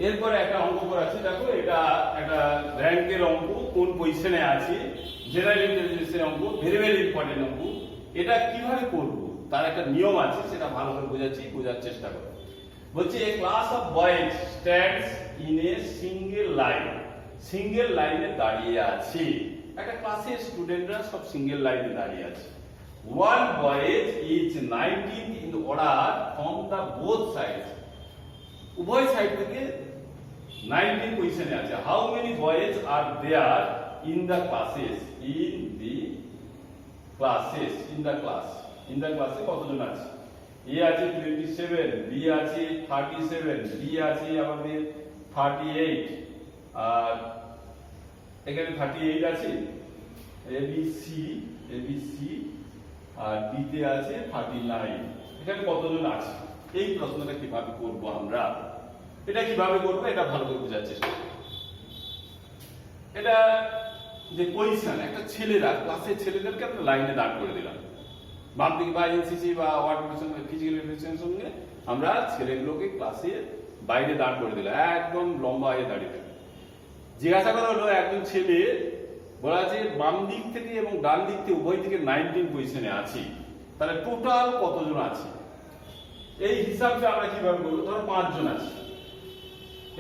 এরপরে একটা অঙ্ক করাচ্ছি, দেখো এটা একটা র্যাঙ্কের অঙ্ক, কোন পজিশনে আছে, জেনারেল ইন্টেলিজেন্সের অঙ্ক, ভেরি ভেরি ইম্পর্টেন্ট অঙ্ক। এটা কিভাবে করব তার একটা নিয়ম আছে, সেটা ভালো করে বোঝার চেষ্টা করো। বলছে a class of boys stands in a single লাইনে দাঁড়িয়ে আছে। একটা ক্লাসের স্টুডেন্টরা সব সিঙ্গেল লাইনে দাঁড়িয়ে আছে। One boys is 19 in order from the both sides. উভয় সাইড থেকে 19 পজিশনে আছে। How many boys are there in the classes? In the class কতজন আছে? A আছে 27, B আছে 37, D আছে আমাদের 38, আর এখানে 38 আছে, ABC আর D তে আছে 39। এখানে কতজন আছে? এই প্রশ্নটা কিভাবে করব আমরা, এটা কিভাবে করব এটা ভালো করে বোঝার চেষ্টা করব। এটা যে পজিশন, একটা ছেলেরা ক্লাসের ছেলেদেরকে আমরা লাইনে দাঁড় করে দিলাম, বাম দিকে বা এনসিসি বা ওয়ার্ড ফিজিক্যাল এডুকেশনের সঙ্গে আমরা ছেলেগুলোকে ক্লাসে বাইরে দাঁড় করে দিলাম, একদম লম্বা হয়ে দাঁড়িয়ে থাকে। জিজ্ঞাসা করা হলো একজন ছেলে, বলা আছে বাম দিক থেকে এবং ডান দিক থেকে উভয় দিকে 19 পজিশনে আছে, তাহলে টোটাল কতজন আছে? এই হিসাবটা আমরা কিভাবে করবো? ধরো 5 জন আছে,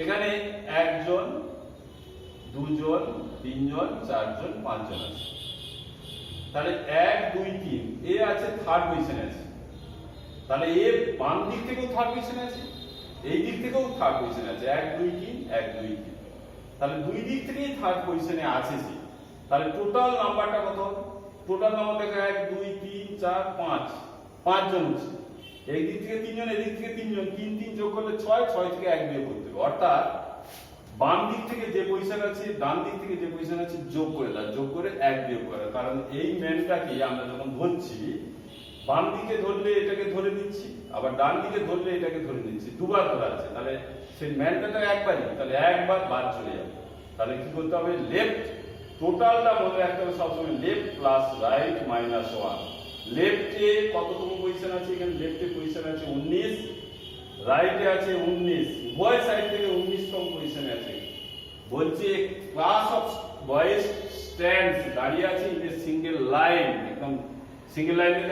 এখানে 1 জন 2 জন 3 জন 4 জন 5 জন আছে, তাহলে 1 2 3 এ আছে থার্ড পজিশনে আছে, তাহলে এ বাম দিক থেকেও থার্ড পজিশনে আছে, এই দিক থেকেও থার্ড পজিশনে আছে, 1 2 3 1 2 3, তাহলে দুই দিক থেকেই থার্ড পজিশনে আছে সে। তাহলে টোটাল নাম্বারটা কত হবে? টোটাল নাম্বার দেখো 1 2 3 4 5, 5 জন আছে। এই দিক থেকে 3 জন, এই দিক থেকে 3 জন, 3 3 যোগ করলে 6, 6 থেকে 1 বিয়োগ করতে হবে। অর্থাৎ বাম দিক থেকে যে পজিশন আছে, ডান দিক থেকে যে পজিশন আছে যোগ করে দাও, যোগ করে 1 বিয়োগ করে। কারণ এই ম্যানটাকে আমরা যখন ধরছি, বাম দিকে ধরলে এটাকে ধরে নিচ্ছি, আবার ডান দিকে ধরলে এটাকে ধরে নিচ্ছি, দুবার ধরা আছে, তাহলে সেই ম্যানটা তো একবারই, তাহলে একবার বাদ চলে যাবে। তাহলে কি করতে হবে? লেফট টোটালটা মনে রাখতে হবে সবসময়, লেফট প্লাস রাইট মাইনাস 1। লেফটে কততম পজিশন আছে? এখানে লেফটে পজিশন আছে 19, রাইটে আছে 19, উভয় সাইড থেকে 19তম পজিশনে আছে। বলছে ক্লাস অফ বয়েজ স্ট্যান্ডস দাঁড়িয়ে আছে ইন এ সিঙ্গেল লাইন, একদম সিঙ্গেল লাইনে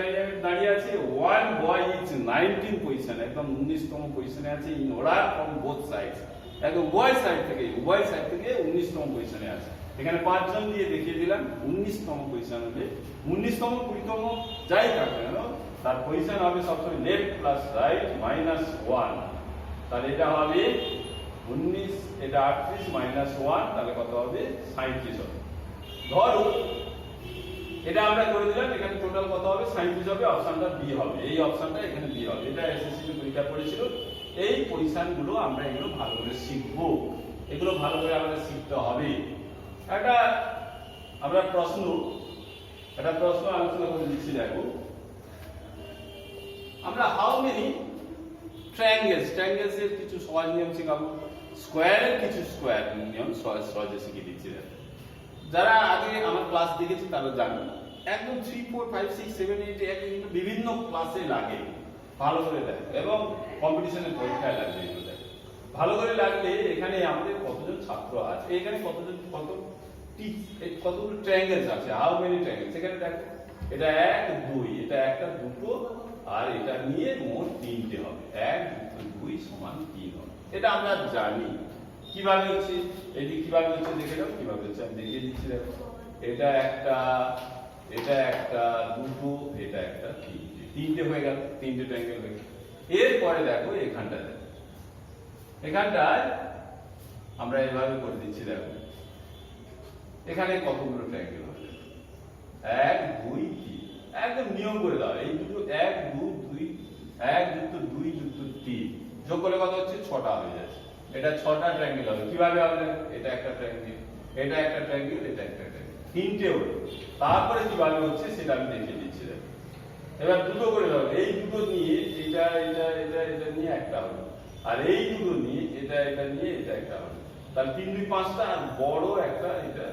দাঁড়িয়ে আছে। ওয়ান বয় ইজ 19 পজিশন, একদম 19তম পজিশনে আছে। In order from both sides, একদম উভয় সাইড থেকে 19তম পজিশনে আছে। এখানে 5 জন দিয়ে দেখিয়ে দিলাম 19তম পজিশন হবে। 19তম 20তম যাই থাকবে কেন, তার পজিশন হবে সবসময় লেফট প্লাস রাইট মাইনাস 1। তাহলে এটা হবে 19, এটা 38 মাইনাস 1, তাহলে কত হবে? 37 হবে। ধরো এটা আমরা করে দিলাম, এখানে টোটাল কত হবে? 37 হবে। অপশনটা বি হবে, এই অপশনটা এখানে বি হবে। এটা এসএসসি পরীক্ষা করেছিল। এই পজিশনগুলো আমরা এগুলো ভালো করে শিখবো, এগুলো ভালো করে আমাদের শিখতে হবে। একটা আমরা প্রশ্ন আলোচনা করে দিচ্ছি। দেখো আমরা হাউ মেনি ট্রায়াঙ্গেলস এর কিছু সহজ নিয়ম শেখাবো, স্কোয়ারের কিছু স্কোয়ার নিয়ম সহজে শিখিয়ে দিচ্ছি। যারা আগে আমার ক্লাস দেখেছে তারা জানে, একদম 3 4 5 6 7 8 কিন্তু বিভিন্ন ক্লাসে লাগে, ভালো করে দেয় এবং কম্পিটিশনের পরীক্ষায় লাগে। এগুলো দেয় ভালো করে লাগলে এখানে আমাদের কতজন ছাত্র আছে, এখানে কতগুলো ট্রায়াঙ্গেলস আছে, হাউ মেনি ট্রায়াঙ্গেলস। এখানে দেখো এটা 1 2, এটা একটা দুটো, আর এটা নিয়ে মোট 3টে হবে। 1 2 সমান 3 হবে। এটা আমরা জানি। কিভাবে হচ্ছে এটি, কিভাবে হচ্ছে দেখে দাও কিভাবে হচ্ছে, আমি দেখিয়ে দিচ্ছি। দেখো এটা একটা দুটো, এটা একটা 3টে হয়ে গেল, 3টে ট্রায়াঙ্গেল হয়ে গেল। এরপরে দেখো এখানটায় আমরা এভাবে করে দিচ্ছি। দেখো এখানে কতগুলো ট্রায়াঙ্গেল হবে? 1 2 3, একদম নিয়ম করে দাও। এই দুটো 1 2 2, 1 যুক্ত 2 যুক্ত 3 যোগ করলে কত হচ্ছে? 6টা হয়ে যাচ্ছে। এটা 6টা ট্রায়াঙ্গেল হবে। কিভাবে হবে? এটা একটা ট্রায়াঙ্গেল, এটা একটা ট্রায়াঙ্গেল, এটা একটা ট্রায়াঙ্গেল, 3টে হলো। তারপরে কিভাবে হচ্ছে সেটা আমি দেখিয়ে দিচ্ছি। এবার দুটো করে দাও। এই দুটো নিয়ে এটা নিয়ে একটা হলো, আর এই দুটো নিয়ে এটা নিয়ে এটা একটা হলো। তাহলে 3 2 5টা, আর বড় এটা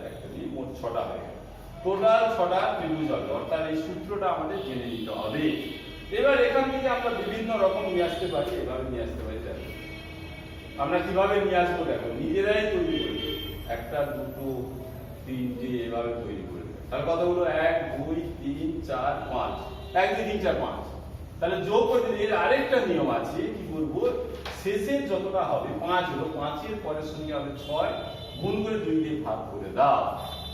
একটা নিয়ে মোট 6টা হয়ে গেল। টোটাল 6টা ত্রিভুজ হবে। অর্থাৎ এই সূত্রটা আমাদের জেনে নিতে হবে। এবার এখান থেকে আমরা বিভিন্ন রকম নিয়ে আসতে পারি, এভাবে নিয়ে আসতে পারি। আমরা কিভাবে নিয়ে আসবো দেখো, নিজেরাই তৈরি করি, একটা দুটো তিনটে এভাবে তৈরি করে দেবে। তাহলে কতগুলো, 1 2 3 4 5, 1 2 3 4 5। তাহলে যোগ করতে এর আরেকটা নিয়ম আছে, কি বলবো, শেষের যতটা হবে 5 হলো, 5 এর পরের সঙ্গে হবে 6, গুণ করে 2 দিয়ে ভাগ করে দাও,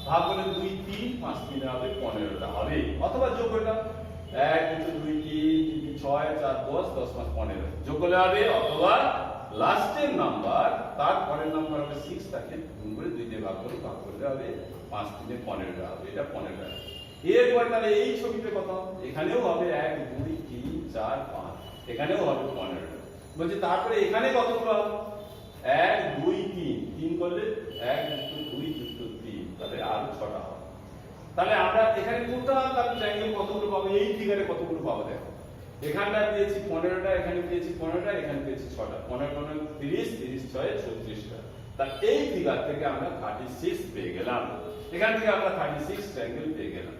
ভাগ করে 2 3 5 3 হবে 15টা হবে, অথবা যোগ করে দাও 1 2 2 3 6 4 10 10 5 15 যোগ করলে হবে, অথবা লাস্টের নাম্বার তার পরের নাম্বার হবে 6, তাকে গুণ করে 2 দিয়ে ভাগ করে হবে 5 3 15টা হবে, এটা 15টা। এরপর তাহলে এই ছবিতে কত, এখানেও হবে 1 2 3 4 5, এখানেও হবে 15টা। বলছে তারপরে এখানে কতগুলো হবে, 1 2 3, 3 করলে 1 2 2 3, তাহলে আরো 6টা হবে। তাহলে আমরা এখানে টোটাল তার ট্রায়াঙ্গেল কতগুলো পাবো, এই ফিগারে কতগুলো পাবো দেখো, এখানটা পেয়েছি 15টা, এখানে পেয়েছি 15টা, এখানে পেয়েছি 6টা, 15 15 30 30 6 36টা। তা এই ফিগার থেকে আমরা 36 পেয়ে গেলাম, এখান থেকে আমরা 36 ট্রায়াঙ্গেল পেয়ে গেলাম।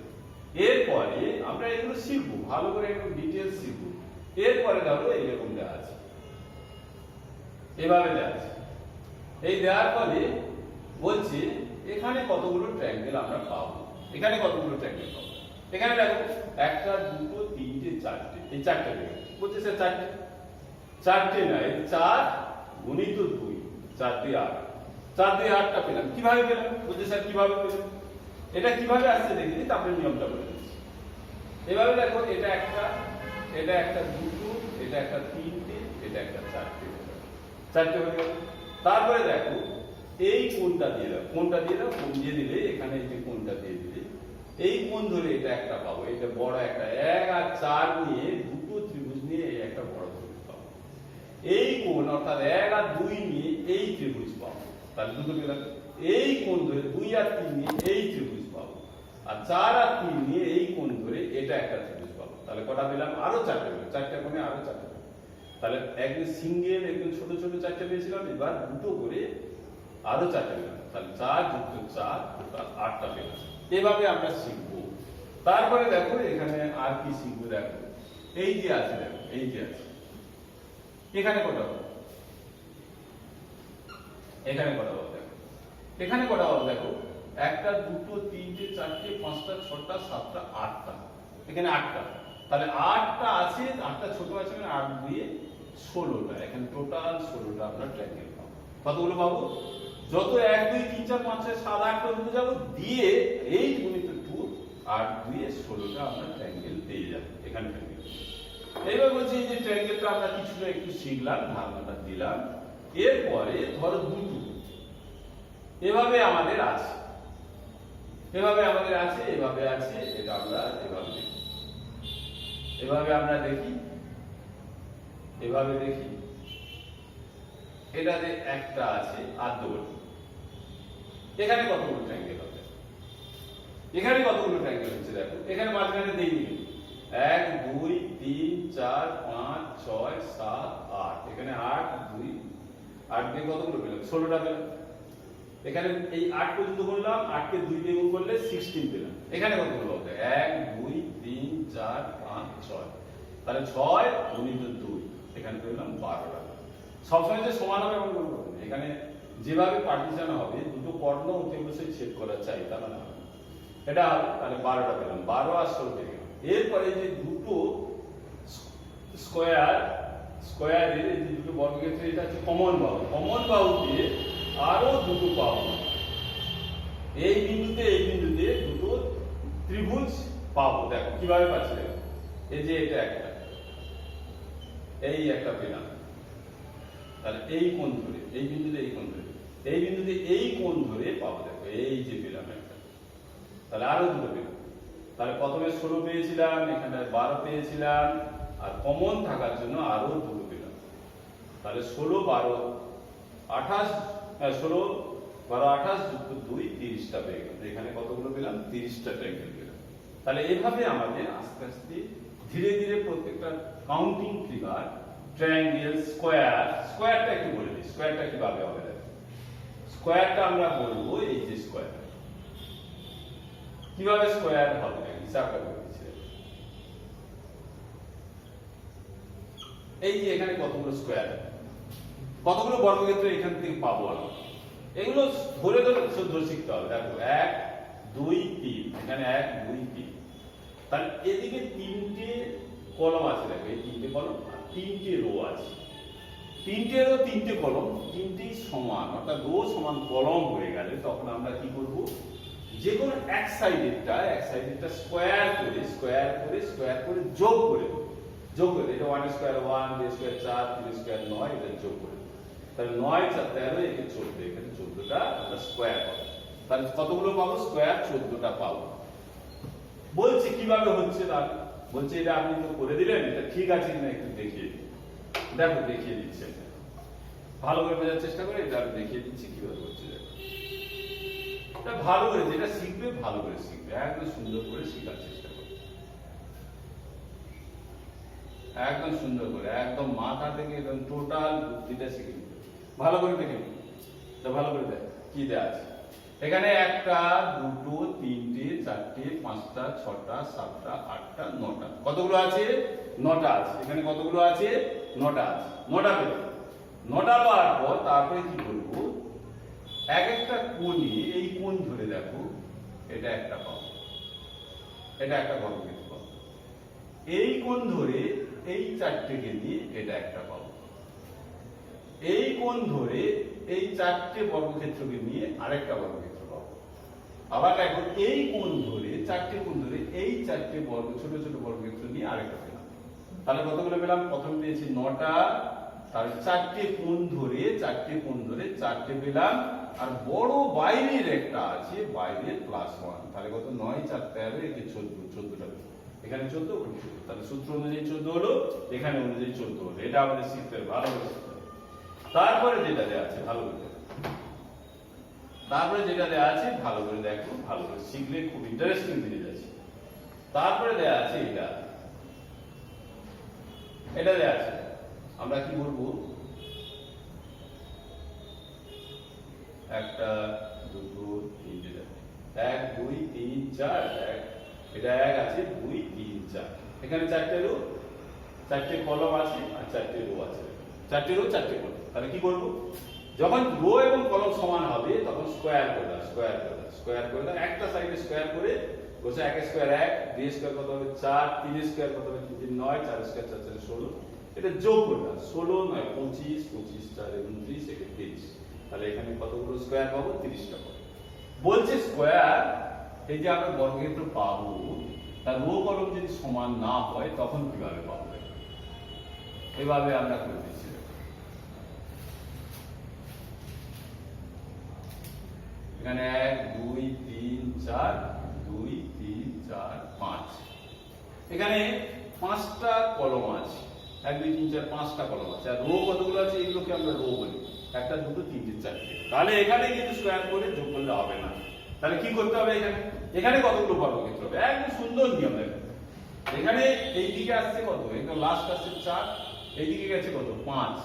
এরপরে আমরা এগুলো শিখবো, ভালো করে একটু ডিটেইলস শিখবো। এরপরে ধরো এইরকম দেওয়া আছে, এভাবে দেওয়া আছে, এই দেওয়ার ফলে বলছে এখানে কতগুলো ট্রায়াঙ্গেল আমরা পাবো, এখানে কতগুলো ট্রায়াঙ্গেল পাবো, এখানে দেখো 1 2 3 4, এই 4টে দেখো, বলছে স্যার 4টে, 4টে না, এই 4 গুণিত 2, 4 দিয়ে 8, 4 দিয়ে 8টা পেলাম। কিভাবে পেলাম, বলছে স্যার কিভাবে পেলাম, এটা কিভাবে আসছে দেখিনি, তারপরে নিয়মটা বলে দিচ্ছি। এভাবে দেখো, এটা একটা দুটো, এটা একটা তিনটে, এটা একটা 4টে হয়ে গেল। তারপরে দেখো এই কোণটা দিয়ে দাও, কোণ দিয়ে দিলে এখানে এই যে কোণটা দিয়ে দিলে এই কোণ ধরে এটা একটা পাবো, এটা বড় একটা 1 আর 4 নিয়ে দুটো ত্রিভুজ নিয়ে এই একটা বড় ত্রিভুজ পাবো। এই কোণ অর্থাৎ 1 আর 2 নিয়ে এই ত্রিভুজ পাবো, তাহলে দুটো পেলাম। এই কোণ ধরে 2 আর 3 নিয়ে এই ত্রিভুজ পাবো, আর 4 আর 3 নিয়ে এই কোণ ধরে এটা একটা ত্রিভুজ পাবো। তাহলে কটা পেলাম, আরো 4টে পেলাম, 4টে কোণে আরো 4টে। তাহলে একদম সিঙ্গেল একদম ছোট ছোট 4টে পেয়েছিলাম, এবার দুটো করে আরো 4টে পেলাম, তাহলে 4 যুক্ত 4 টোটাল 8টা পেলাম। এভাবে আমরা শিখবো। তারপরে দেখো এখানে আর কি শিখবো, দেখো এই যে আছে, দেখো এই যে আছে, এখানে কটা হবে, এখানে কটা হবে, দেখো এখানে কটা হবে, দেখো 1 2 3 4 5 6 7 8টা, এখানে 8টা। তাহলে 8টা আছে, 8টা ছোট আছে, মানে 8 দিয়ে 16টা, এখানে টোটাল 16টা আমরা ট্রায়াঙ্গেল পাবো। কতগুলো পাবো, যত 1 2 3 4 5 6 7 8 পর্যন্ত যাবো, দিয়ে 8 গুণিত 2 8 দিয়ে 16টা আমরা ট্রায়াঙ্গেল পেয়ে যাবো, এখানে ট্রায়াঙ্গেল। এইবার বলছি যে ট্রায়াঙ্গেলটা আমরা কিছুটা একটু শিখলাম, ধারণাটা দিলাম। এরপরে ধরো দুটো এভাবে আমাদের আছে, এভাবে আছে, এটা আমরা এভাবে আমরা দেখি, এটাতে একটা আছে আর্ধবর্তী। এখানে কতগুলো ট্রায়াঙ্গেল হবে, এখানে কতগুলো ট্রায়াঙ্গেল হচ্ছে দেখো, এখানে মাঝখানে দেইনি, 1 2 3 4 5 6 7 8, এখানে 8 2 8 দিয়ে কতগুলো পেলাম, 16টা পেলাম। এখানে এই 8 পর্যন্ত করলাম, 8 কে 2 দিয়ে গুণ করলে 16 পেলাম। এখানে কতগুলো হবে, 1 2 3 4 5 6, তাহলে 6 গুণিত 2, এখানে পেলাম 12টা। সবসময় যে সমান হবে এমন করবো, এখানে যেভাবে পার্টিশন হবে দুটো কর্ণ অতি অবশ্যই ছেদ করা চাই, তা না এটা হবে, তাহলে 12টা পেলাম, 12 আর 16 পেয়ে গেলাম। এরপরে যে দুটো স্কোয়ারের এই যে দুটো বর্গক্ষেত্রে, এটা হচ্ছে কমন বাহু দিয়ে আরো দুটো পাবো, এই বিন্দুতে দুটো ত্রিভুজ পাবো। দেখো কিভাবে পাচ্ছি, দেখো এই যে এটা একটা, এই একটা পেলাম, তাহলে এই কোণ ধরে এই বিন্দুতে এই কোণ ধরে পাবো, দেখো এই যে পেলাম একটা, তাহলে আরো দুটো পেলাম। তাহলে প্রথমে 16 পেয়েছিলাম, এখানে 12 পেয়েছিলাম, আর কমন থাকার জন্য আরো দুটো পেলাম। তাহলে 16 12 28, 16 12 28 যুক্ত 2 30টা পেয়ে গেল। এখানে কতগুলো পেলাম, 30টা ট্রায়াঙ্গেল পেলাম। তাহলে এভাবে আমাদের আস্তে আস্তে ধীরে ধীরে প্রত্যেকটা কাউন্টিং ফিগার, ট্রায়াঙ্গেল, স্কোয়ারটা একটু বলে দিই, স্কোয়ারটা কিভাবে হবে দেখো। স্কোয়ারটা আমরা বলবো এই যে স্কোয়ার, কিভাবে স্কোয়ার হবে হিসাবটা করে দিচ্ছি। এই যে এখানে কতগুলো স্কোয়ার, কতগুলো বর্গক্ষেত্র এখান থেকে পাবো আমরা? এগুলো ধরে ধরে ধরে শিখতে হবে। দেখো 1 2 3, এখানে 1 2 3, তাহলে এদিকে তিনটে কলম আছে। দেখো এই তিনটে কলম আর তিনটে রো আছে। তিনটে রো তিনটে কলম তিনটেই সমান, অর্থাৎ রো সমান কলম হয়ে গেলে তখন আমরা কি করব, যে কোনো এক সাইডেরটা স্কয়ার করে যোগ করে দেব। এটা 1 স্কয়ার 1, 2 স্কয়ার 4, 3 স্কয়ার 9, এটা যোগ করে দেব। তাহলে 9 4 13, এখানে 14, এখানে 14টা আমরা স্কয়ার পাবো। তাহলে কতগুলো পাবো? স্কয়ার 14টা পাবো। বলছি কিভাবে হচ্ছে, তাহলে বলছে এটা আপনি তো করে দিলেন, এটা ঠিক আছে কিনা একটু দেখিয়ে দিন। দেখো দেখিয়ে দিচ্ছি, ভালো করে বোঝার চেষ্টা করে এটা আমি দেখিয়ে দিচ্ছি কিভাবে হচ্ছে। এটা ভালো করে যেটা শিখবে ভালো করে শিখবে, একদম সুন্দর করে শেখার চেষ্টা করবে, একদম সুন্দর করে, একদম মাথা থেকে একদম টোটাল বুদ্ধিটা শিখে নিতে। ভালো করে দেখে নিন, ভালো করে দেখ কি দেয়া আছে এখানে। 1টা 2টো 3টে 4টে 5টা 6টা 7টা 8টা 9টা, কতগুলো আছে? 9টা আছে। এখানে কতগুলো আছে? 9টা আছে। 9টা পেলে 9টা পাওয়ার পর তারপরে কি করবো, এক একটা কোণে এই কোণ ধরে দেখো, এটা একটা পাবো, এটা একটা বর্গক্ষেত্র পাবো। এই কোণ ধরে এই 4টেকে নিয়ে এটা একটা পাবো। এই কোণ ধরে এই 4টে বর্গক্ষেত্রকে নিয়ে আরেকটা বর্গক্ষেত্র পাবো। আবার দেখো এই কোণ ধরে 4টে কোণ ধরে এই 4টে ছোট ছোট বর্গক্ষেত্র নিয়ে আরেকটা পেলাম। তাহলে কতগুলো পেলাম? প্রথম পেয়েছি 9টা, তাহলে 4টে কোণ ধরে 4টে পেলাম। আর বড় বাইরের একটা আছে, বাইরের +1, তাহলে কত? 9 4 13, একে 14টা। এখানে 14, তাহলে সূত্র অনুযায়ী 14 হলো, এখানে অনুযায়ী 14 হলো। এটা আমাদের শিখতে হবে, ভালো করে শিখতে হবে। তারপরে যেটা দেয়া আছে ভালো করে দেখো, ভালো করে দেখো, ভালো করে শিখলে খুব ইন্টারেস্টিং জিনিস আছে। তারপরে দেয়া আছে এটা দেয়া আছে, আমরা কি বলবো, 1টা 2টো 3টে 1 2 3 4, এটা 1 আছে 2 3 4, এখানে 4টে রো 4টে কলম আছে আর 4টে রো আছে। 4টে রো 4টে কলম, তাহলে কি করব, যখন রো এবং কলম সমান হবে তখন স্কয়ার করে দাও। একটা সাইডে স্কয়ার করে বসে 1 স্কয়ার 1, 2 স্কয়ার কত হবে 4, 3 স্কয়ার কত হবে 3 9, 4 স্কয়ার 4 4 16, এটা যোগ করে দাও। 16 9 25, 25 4 29, একে 30, তাহলে এখানে কতগুলো স্কয়ার পাবো? 30টা পাবো। বলছে স্কয়ার, এই যে আমরা বর্গক্ষেত্র পাবো, তার রো কলম যদি সমান না হয় তখন কিভাবে পাবো? এভাবে আমরা করে দিচ্ছি। এখানে 1 2 3 4, 2 3 4 5, এখানে 5টা কলম আছে। 1 2 3 4 5টা কলম আছে। আর রো কতগুলো আছে? এগুলোকে আমরা রো বলি, 1টা 2টো 3টে 4টে। তাহলে এখানে কিন্তু স্কয়ার করে যোগ করলে হবে না, তাহলে কি করতে হবে? এখানে কতগুলো বর্গক্ষেত্র হবে? একদম সুন্দর নিয়ম। এখানে এই দিকে আসছে কত? এটা লাস্ট আসছে 4, এইদিকে গেছে কত? 5।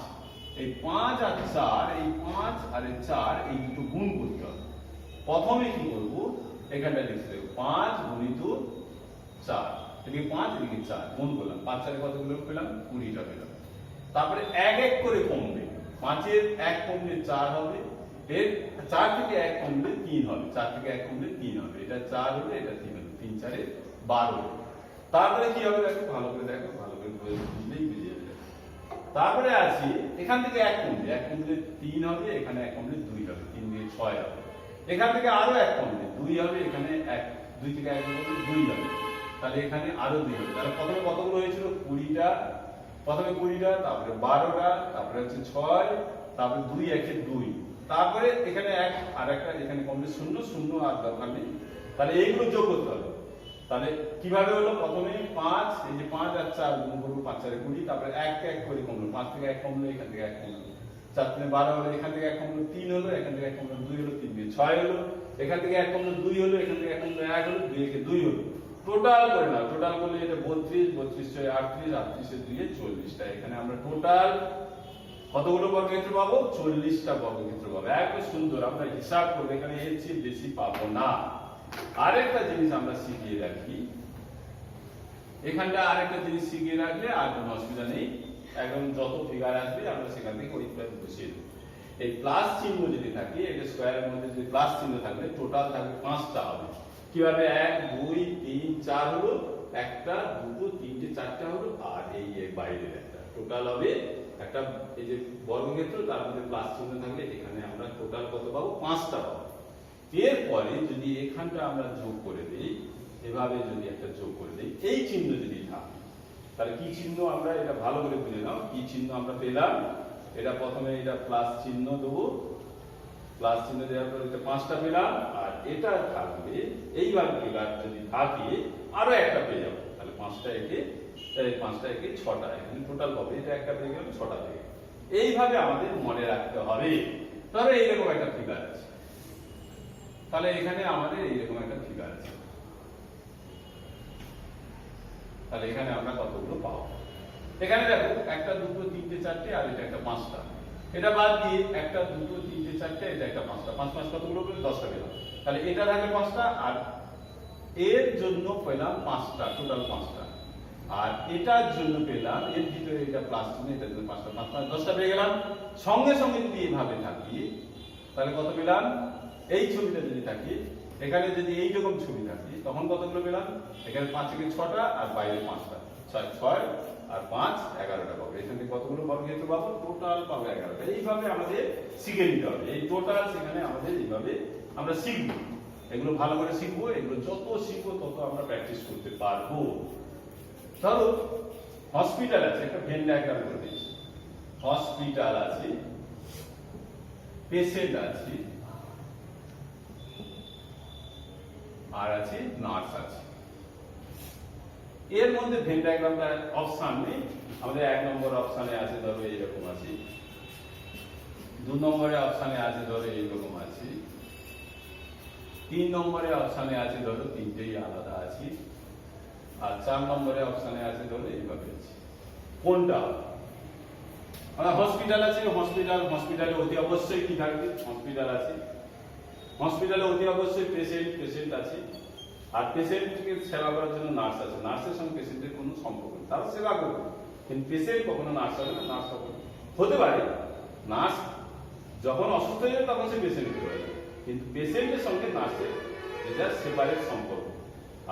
এই 5 আর 4, এই 5 আর এই 4, এই দুটো গুণ করতে হবে। প্রথমে কি করব, এখানটা লিখে দেব 5 গুণিত 4, এদিকে 5 এদিকে 4 গুণ করলাম, 5 4 কতগুলো পেলাম? 20টা পেলাম। তারপরে 1 1 করে কমবে, 5 এর 1 কমলে 4 হবে, এর 4 থেকে 1 কমলে 3 হবে, 4 থেকে 1 কমলে 3 হবে, এটা 4 হলো, এটা 3 হলো, 3 4 এ 12। তারপরে কি হবে? দেখো ভালো করে দেখো, ভালো করে বুঝলেই বুঝে যাবে। তারপরে আছে এখান থেকে 1 কমলে 3 হবে, এখানে 1 কমলে 2 হবে, 3 দিয়ে 6 হবে। এখান থেকে আরো 1 কমলে 2 হবে, এখানে 2 থেকে 1 কমলে 2 হবে, তাহলে এখানে আরো 2 হবে। তাহলে প্রথমে কতগুলো হয়েছিল? 20টা, প্রথমে 20টা, তারপরে 12টা, তারপরে হচ্ছে 6, তারপরে 2 1 এ 2, তারপরে এখানে 1 আর একটা, এখানে কমলে 0 0 আর দরকার নেই। তাহলে এইগুলো যোগ করতে হবে। তাহলে কিভাবে হলো? প্রথমে 5, এই যে 5 আর 4 গুণ করব, 5 4 এ 20, তারপরে 1 1 করে কমলো, 5 থেকে 1 কমলো, এখান থেকে 1 কমলো, 4 3 12 হলো, এখান থেকে 1 কমলো 3 হলো, এখান থেকে 1 কমলো 2 হলো, 3 দিয়ে 6 হলো, এখান থেকে 1 কমলো 2 হলো, এখান থেকে 1 কমলো 1 হলো, 2 একে 2 হলো। টোটাল করে নাও, টোটাল করলে এটা 32 32 6 38, 38 এর 2 এ 40টা। এখানে আমরা টোটাল কতগুলো বর্গক্ষেত্র পাবো? 40টা বর্গক্ষেত্র পাবো। একদম সুন্দর, আমরা হিসাব করব, এখানে এর চেয়ে বেশি পাবো না। আরেকটা জিনিস আমরা শিখিয়ে রাখি, এখানটা আরেকটা জিনিস শিখিয়ে রাখলে আর কোনো অসুবিধা নেই। একদম যত ফিগার আসবে আমরা সেখান থেকে ওই প্লাস বসিয়ে দেবো। এই প্লাস চিহ্ন যদি থাকে, এটা স্কোয়ারের মধ্যে যদি প্লাস চিহ্ন থাকলে টোটাল থাকবে 5টা হবে। কিভাবে 1 2 3 4 হলো, একটা দুটো তিনটে চারটা হলো, আর এই বাইরের একটা টোটাল হবে একটা। এই যে বর্গক্ষেত্র তার মধ্যে প্লাস চিহ্ন থাকলে এখানে আমরা টোটাল কত পাবো? 5টা পাবো। এরপরে যদি এখানটা আমরা যোগ করে দিই, এভাবে যদি একটা যোগ করে দিই, এই চিহ্ন যদি থাকে তাহলে কি চিহ্ন আমরা এটা ভালো করে বুঝে নাও। কি চিহ্ন আমরা পেলাম? এটা প্রথমে এটা প্লাস চিহ্ন দেবো, প্লাস চিহ্ন দেওয়ার পর এটা 5টা পেলাম, আর এটা থাকবে এইবার ফিগার যদি থাকে আরো একটা পেয়ে যাবো। তাহলে 5টা একে 6টা, এখানে টোটাল হবে এটা একটা পেয়ে গেল, 6টা পেয়ে গেল। এইভাবে আমাদের মনে রাখতে হবে। তবে এইরকম একটা ফিগার আছে, তাহলে এখানে আমাদের এইরকম একটা ফিগার আছে, তাহলে এখানে আমরা কতগুলো পাবো? এখানে দেখো একটা দুটো তিনটে চারটে, আর এটা একটা 5টা। এটা বাদ দিয়ে একটা দুটো তিনটে চারটে, এটা একটা 5টা, 5 5 কতগুলো পেলাম? 10টা পেলাম। তাহলে এটা থাকে 5টা, আর এর জন্য পেলাম 5টা, টোটাল 5টা। আর এটার জন্য পেলাম, এর ভিতরে এটা প্লাস চিহ্ন, এটার জন্য 5টা, 5 5 10টা পেয়ে গেলাম। সঙ্গে সঙ্গে যদি এইভাবে থাকি তাহলে কত পেলাম? এই ছবিটা যদি থাকি, এখানে যদি এইরকম ছবি থাকে তখন কতগুলো পেলাম? এখানে 5 থেকে 6টা, আর বাইরে 5টা, 6 আর 5 11টা পাবো। এখান থেকে কতগুলো বর্গক্ষেত্র পাবো? টোটাল পাবো 11টা। এইভাবে আমাদের শিখে নিতে হবে। এই টোটাল সেখানে আমাদের এইভাবে আমরা শিখবো, এগুলো ভালো করে শিখবো। এগুলো যত শিখবো তত আমরা প্র্যাকটিস করতে পারবো। ধরো হসপিটাল আছে, একটা ভেন ডায়াগ্রাম করে দিচ্ছি। হসপিটাল আছে, পেশেন্ট আছে, আর আছে নার্স আছে। এর মধ্যে ভেন ডায়াগ্রামটা অপশন নেই। আমাদের 1 নম্বর অপশনে আছে ধরো এইরকম আছে, 2 নম্বরে অপশনে আছে ধরো এইরকম আছে, 3 নম্বরে অপশনে আছে ধরো তিনটেই আলাদা আছে, আর 4 নম্বরে অপশনে আছে ধরো এইভাবে আছে। কোনটা? হসপিটাল আছে, হসপিটালে অতি অবশ্যই কি থাকবে? হসপিটাল আছে, হসপিটালে অতি অবশ্যই পেশেন্ট আছে, আর পেশেন্টকে সেবা করার জন্য নার্স আছে। নার্সের সঙ্গে পেশেন্টের কোনো সম্পর্ক নেই, তারা সেবা করবে, কিন্তু পেশেন্ট কখনো নার্স হবে না। নার্স হতে পারে, নার্স যখন অসুস্থ হয়ে যাবে তখন সে পেশেন্ট হতে পারে, কিন্তু পেশেন্টের সঙ্গে নার্সের এটা সেপারেট সম্পর্ক।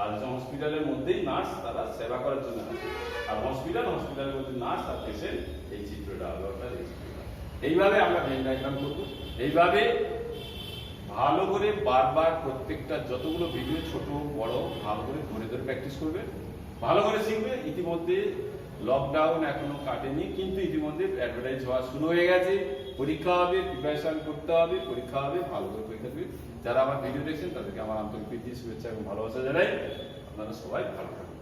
আর হসপিটালের মধ্যেই নার্স, তারা সেবা করার জন্য আছে। আর হসপিটালের মধ্যে নার্স আর পেশেন্ট, এই চিত্রটা হলো অর্থাৎ এই চিত্রটা। এইভাবে আমরা ভেন ডায়াগ্রাম করব। এইভাবে ভালো করে বারবার প্রত্যেকটা যতগুলো ভিডিও ছোট বড় ভালো করে ধরে ধরে প্র্যাকটিস করবে, ভালো করে শিখবে। ইতিমধ্যে লকডাউন এখনো কাটেনি, কিন্তু ইতিমধ্যে অ্যাডভার্টাইজ হওয়া শুরু হয়ে গেছে। পরীক্ষা হবে, প্রিপারেশন করতে হবে, পরীক্ষা হবে, ভালো করে পরীক্ষা দেবে। যারা আমার ভিডিও দেখছেন তাদেরকে আমার আন্তরিক প্রীতি, শুভেচ্ছা এবং ভালোবাসা জানাই। আপনারা সবাই ভালো থাকবেন।